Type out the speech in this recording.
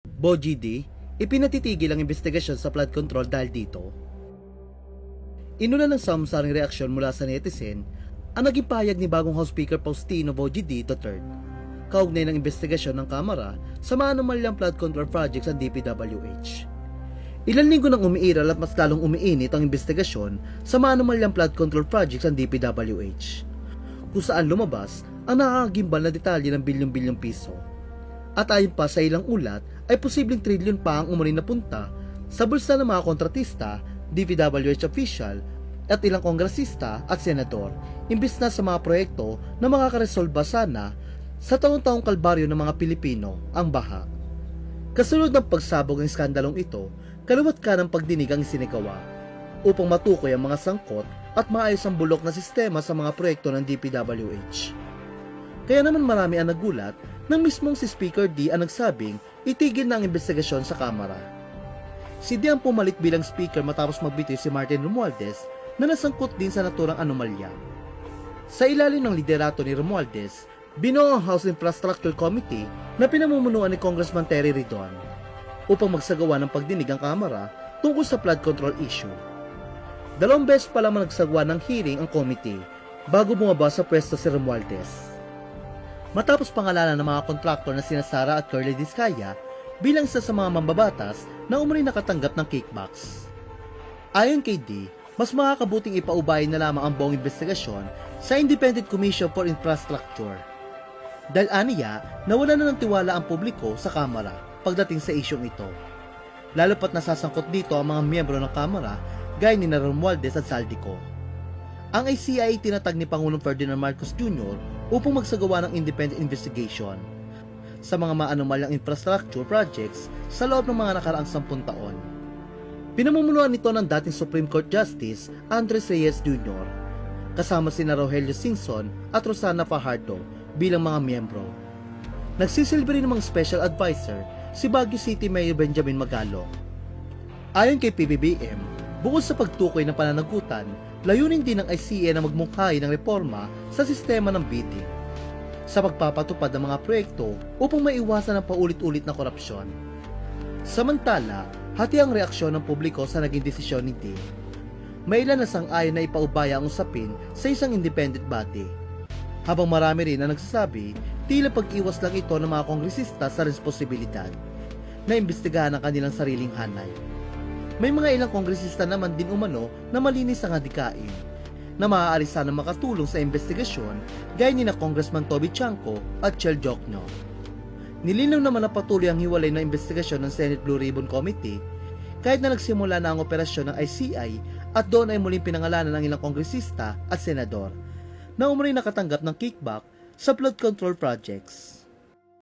BOGD, ipinatitigil ang investigasyon sa flood control dahil dito. Inuna ng samsaring reaksyon mula sa netizen ang naging pahayag ni bagong House Speaker Faustino BOGD III, kaugnay ng investigasyon ng Kamara sa mga anomalyang flood control projects sa DPWH. Ilang linggo nang umiiral at mas lalong umiinit ang investigasyon sa mga anomalyang flood control projects sa DPWH, kung saan lumabas ang nakakagimbal na detalye ng bilyong-bilyong piso. At ayon pa sa ilang ulat, ay posibleng trilyon pa ang umani na punta sa bulsa ng mga kontratista, DPWH official, at ilang kongresista at senador, imbis na sa mga proyekto na makakaresolba sana sa taong-taong kalbaryo ng mga Pilipino ang baha. Kasunod ng pagsabog ng iskandalong ito, kaluwat ka ng pagdinig ang isinagawa upang matukoy ang mga sangkot at maayos ang bulok na sistema sa mga proyekto ng DPWH. Kaya naman marami ang nagulat nang mismong si Speaker D ang nagsabing itigil na ang investigasyon sa Kamara. Si D ang pumalit bilang Speaker matapos magbitiw si Martin Romualdez na nasangkot din sa naturang anomalya. Sa ilalim ng liderato ni Romualdez, binuo ang House Infrastructure Committee na pinamumunuan ni Congressman Terry Ridon upang magsagawa ng pagdinig ang Kamara tungkol sa flood control issue. 2 beses pa lamang nagsagawa ng hearing ang committee bago bumaba sa pwesto si Romualdez. Matapos pangalanan ng mga kontraktor na sina Sara at Curly Discaya bilang isa sa mga mambabatas na umano'y nakatanggap ng kickbacks. Ayon kay D, mas makakabuting ipaubayin na lamang ang buong investigasyon sa Independent Commission for Infrastructure. Dahil aniya, nawala na ng tiwala ang publiko sa Kamara pagdating sa isyong ito. Lalo pat nasasangkot dito ang mga miyembro ng Kamara gaya ni Romualdez at Saldico. Ang ICI tinatag ni Pangulong Ferdinand Marcos Jr. upang magsagawa ng independent investigation sa mga maanomalyang infrastructure projects sa loob ng mga nakaraang 10 taon. Pinamumunuan nito ng dating Supreme Court Justice Andres Reyes Jr. kasama sina Rogelio Singson at Rosana Fajardo bilang mga miyembro. Nagsisilbi rin ng mga special advisor si Baguio City Mayor Benjamin Magalong. Ayon kay PBBM, bukod sa pagtukoy ng pananagutan, layunin din ng ICA na magmungkahi ng reforma sa sistema ng bidding sa pagpapatupad ng mga proyekto upang maiwasan ang paulit-ulit na korupsyon. Samantala, hati ang reaksyon ng publiko sa naging desisyon ni D. May ilan na sang-ayon na ipaubaya ang usapin sa isang independent body, habang marami rin na nagsasabi tila pag-iwas lang ito ng mga kongresista sa responsibilidad na imbestigahan ang kanilang sariling hanay. May mga ilang kongresista naman din umano na malinis ang adikain na maaari sana makatulong sa investigasyon gaya ni na Congressman Toby Chanco at Chel Jokno. Nilinaw naman na patuloy ang hiwalay na investigasyon ng Senate Blue Ribbon Committee kahit na nagsimula na ang operasyon ng ICI at doon ay muling pinangalanan ng ilang kongresista at senador na umano'y nakatanggap ng kickback sa flood control projects.